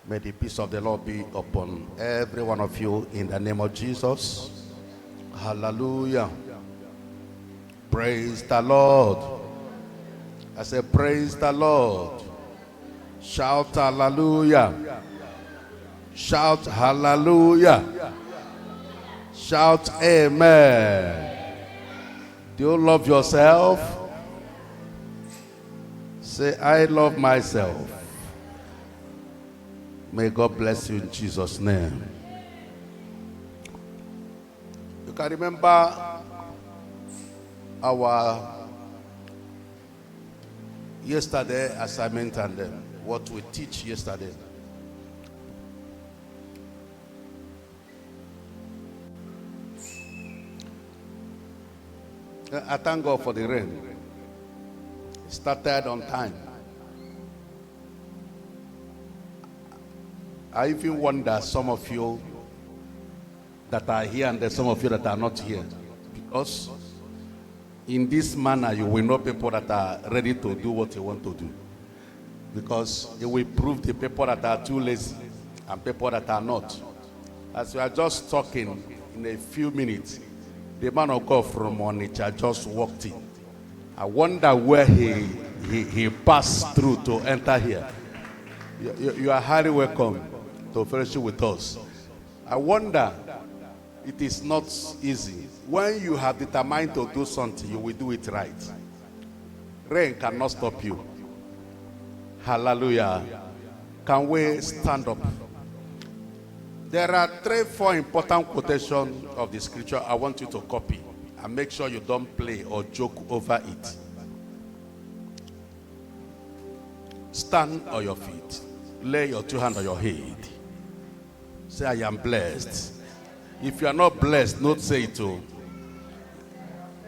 May the peace of the Lord be upon every one of you in the name of Jesus. Hallelujah. Praise the Lord. I say, praise the Lord. Shout hallelujah. Shout hallelujah. Shout amen. Do you love yourself? Say, I love myself. May God bless you in Jesus' name. You can remember our yesterday assignment and what we teach yesterday. I thank God for the rain. It started on time. I even wonder some of you that are here and there's some of you that are not here. Because in this manner you will know people that are ready to do what you want to do. Because it will prove the people that are too lazy and people that are not. As we are just talking in a few minutes, the man of God from Onitsha just walked in. I wonder where he passed through to enter here. You are highly welcome to fellowship with us. I wonder, it is not easy. When you have determined to do something, you will do it right. Rain cannot stop you. Hallelujah. Can we stand up? There are 3-4 important quotations of the scripture I want you to copy and make sure you don't play or joke over it. Stand on your feet. Lay your 2 hands on your head. Say, I am blessed. If you are not blessed, don't say it too.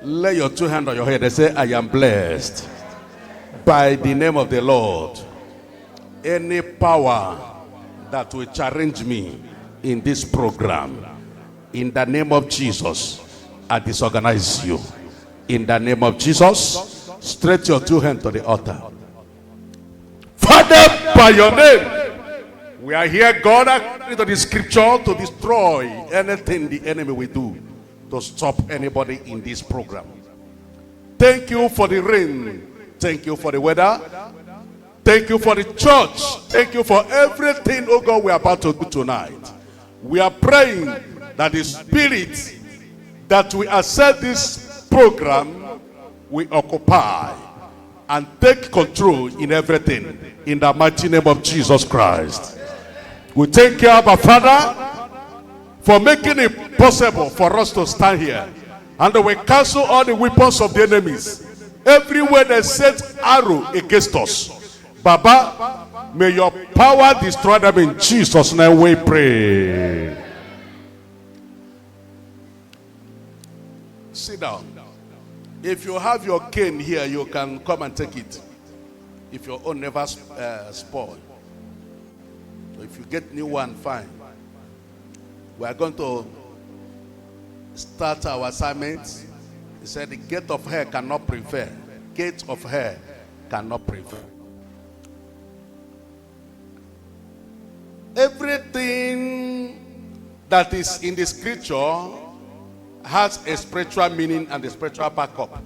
Lay your 2 hands on your head and say, I am blessed by the name of the Lord. Any power that will challenge me in this program, in the name of Jesus, I disorganize you. In the name of Jesus, stretch your 2 hands to the altar. Father, by your name, we are here, God, according to the scripture, to destroy anything the enemy will do to stop anybody in this program. Thank you for the rain. Thank you for the weather. Thank you for the church. Thank you for everything, oh God, we are about to do tonight. We are praying that the spirit that we accept this program will occupy and take control in everything in the mighty name of Jesus Christ. We thank you, Abba Father, for making it possible for us to stand here. And we cancel all the weapons of the enemies. Everywhere they set arrow against us. Baba, may your power destroy them in Jesus' name we pray. Sit down. If you have your cane here, you can come and take it. If your own never spoil. If you get new one, fine. We are going to start our assignment. He said the gate of hell cannot prevail. Gate of hell cannot prevail. Everything that is in the scripture has a spiritual meaning and a spiritual backup.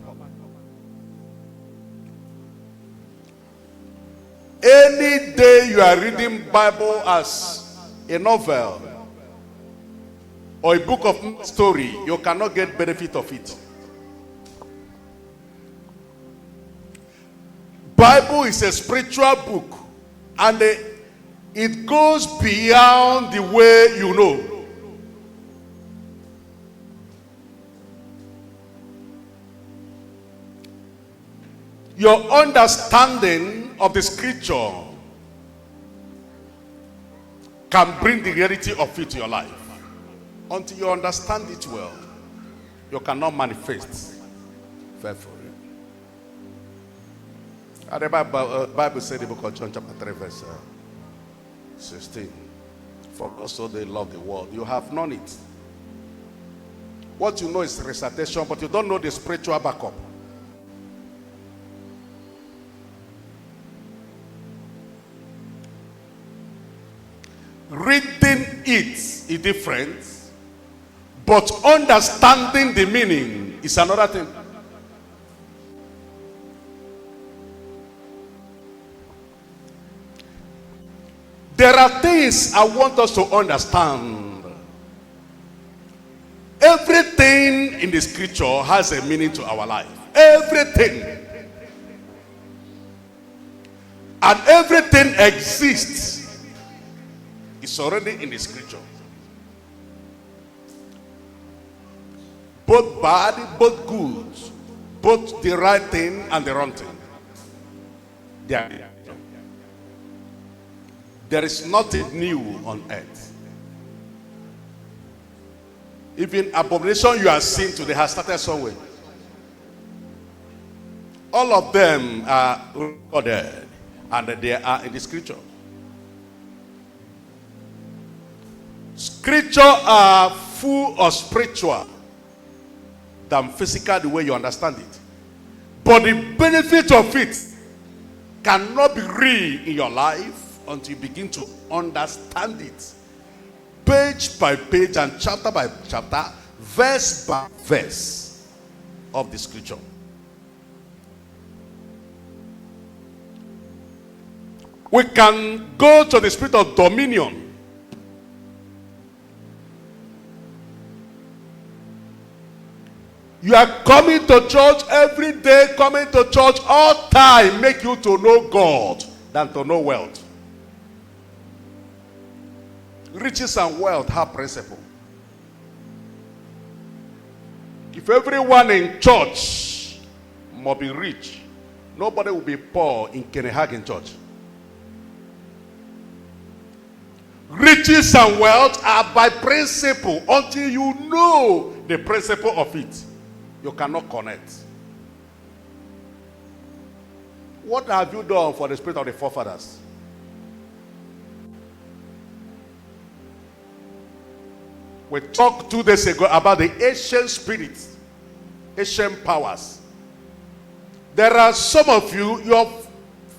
Any day you are reading Bible as a novel or a book of story, you cannot get benefit of it. Bible is a spiritual book, and it goes beyond the way you know. Your understanding of the scripture can bring the reality of it to your life. Until you understand it well, you cannot manifest faithfully. The Bible said in the book of John chapter 3 verse 16, for God so they love the world. You have known it. What you know is recitation, but you don't know the spiritual backup. Reading it is different, but understanding the meaning is another thing. There are things I want us to understand. Everything in the scripture has a meaning to our life. Everything. And everything exists. It's already in the scripture. Both bad, both good. Both the right thing and the wrong thing. There is nothing new on earth. Even abomination you are seeing today has started somewhere. All of them are recorded and they are in the scripture. Scripture are full of spiritual than physical the way you understand it. But the benefit of it cannot be real in your life until you begin to understand it. Page by page and chapter by chapter, verse by verse of the scripture. We can go to the spirit of dominion. You are coming to church every day, coming to church all time, make you to know God than to know wealth. Riches and wealth have principle. If everyone in church must be rich, nobody will be poor in Copenhagen church. Riches and wealth are by principle. Until you know the principle of it, you cannot connect. What have you done for the spirit of the forefathers? We talked 2 days ago about the ancient spirits, ancient powers. There are some of you, your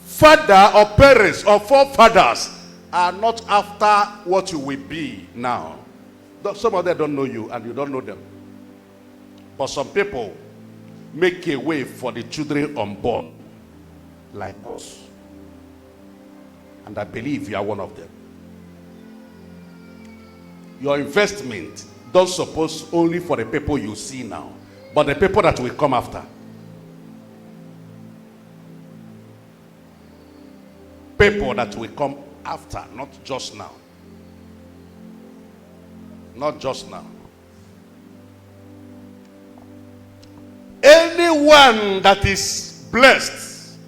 father or parents or forefathers are not after what you will be now. Some of them don't know you and you don't know them. But some people make a way for the children unborn like us. And I believe you are one of them. Your investment don't suppose only for the people you see now, but the people that will come after. People that will come after, not just now. Not just now. Anyone that is blessed,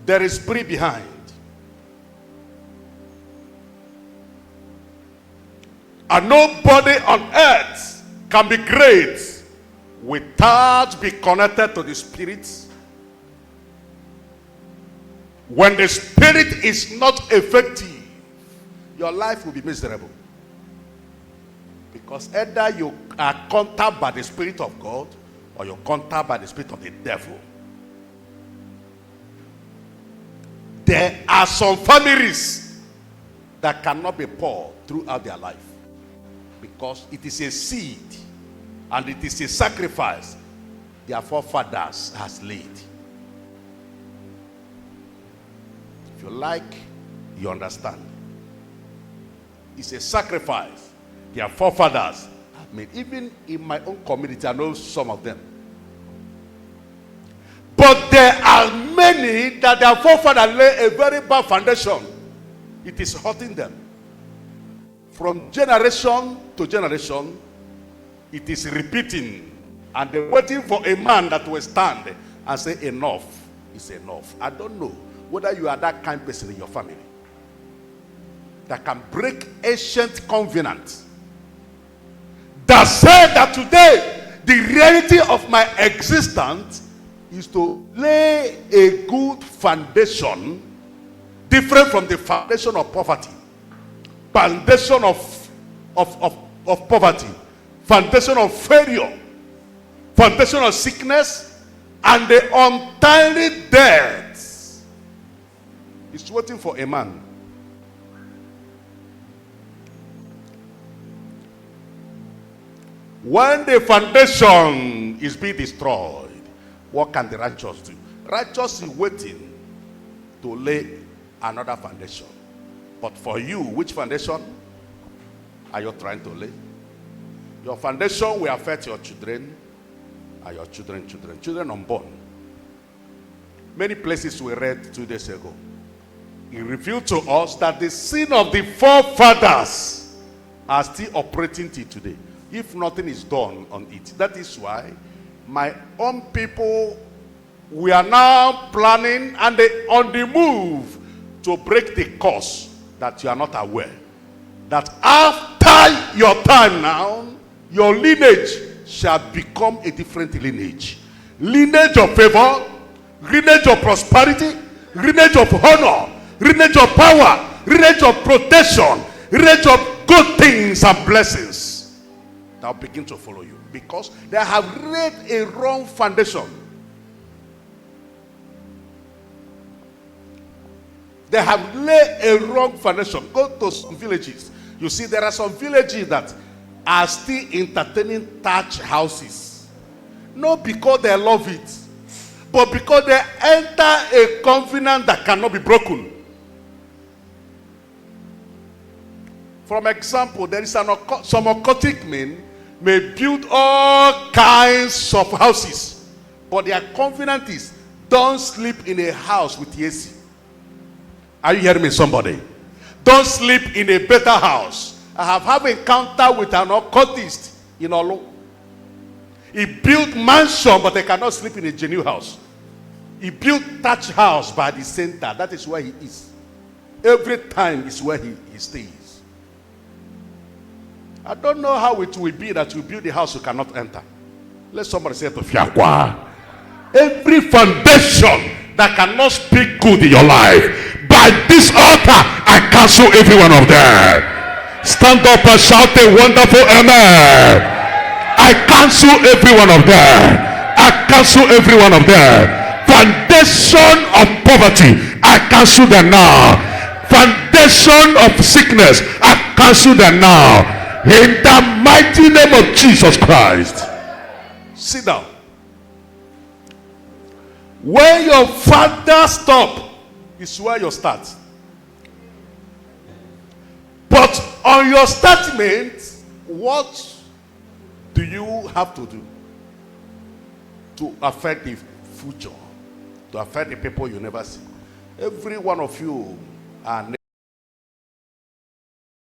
there is spirit behind. And nobody on earth can be great without being connected to the spirit. When the spirit is not effective, your life will be miserable. Because either you are conquered by the spirit of God or you're conquered by the spirit of the devil. There are some families that cannot be poor throughout their life. Because it is a seed and it is a sacrifice their forefathers has laid. If you like, you understand. It's a sacrifice their forefathers have made. Even in my own community, I know some of them. But there are many that their forefathers lay a very bad foundation. It is hurting them. From generation to generation, it is repeating. And they're waiting for a man that will stand and say, enough is enough. I don't know whether you are that kind of person in your family that can break ancient covenant. That said that today, the reality of my existence is to lay a good foundation different from the foundation of poverty. Foundation of poverty, foundation of failure, foundation of sickness, and the untimely death is waiting for a man When the foundation is being destroyed, what can the righteous do? Righteous is waiting to lay another foundation. But for you, which foundation are you trying to lay? Your foundation will affect your children and your children unborn. Many places we read 2 days ago, he revealed to us that the sin of the forefathers are still operating till today, if nothing is done on it. That is why my own people, we are now planning and on the move to break the curse that you are not aware. That after your time now, your lineage shall become a different lineage. Lineage of favor, lineage of prosperity, lineage of honor, lineage of power, lineage of protection, lineage of good things and blessings that will begin to follow you, because they have laid a wrong foundation. They have laid a wrong foundation. Go to some villages. You see, there are some villages that are still entertaining thatch houses. Not because they love it, but because they enter a covenant that cannot be broken. For example, there is some occultic men may build all kinds of houses, but their covenant is don't sleep in a house with AC. Are you hearing me, somebody? Don't sleep in a better house. I have had an encounter with an occultist in Olo. He built mansion, but they cannot sleep in a genuine house. He built thatch house by the center. That is where he is. Every time is where he stays. I don't know how it will be that you build a house you cannot enter. Let somebody say to Fiakwa. Every foundation that cannot speak good in your life, by this altar, I cancel every one of them. Stand up and shout a wonderful amen. I cancel every one of them. I cancel every one of them. Foundation of poverty, I cancel them now. Foundation of sickness, I cancel them now. In the mighty name of Jesus Christ. Sit down. Where your father stopped is where you start. But on your statement, what do you have to do to affect the future, to affect the people you never see? Every one of you are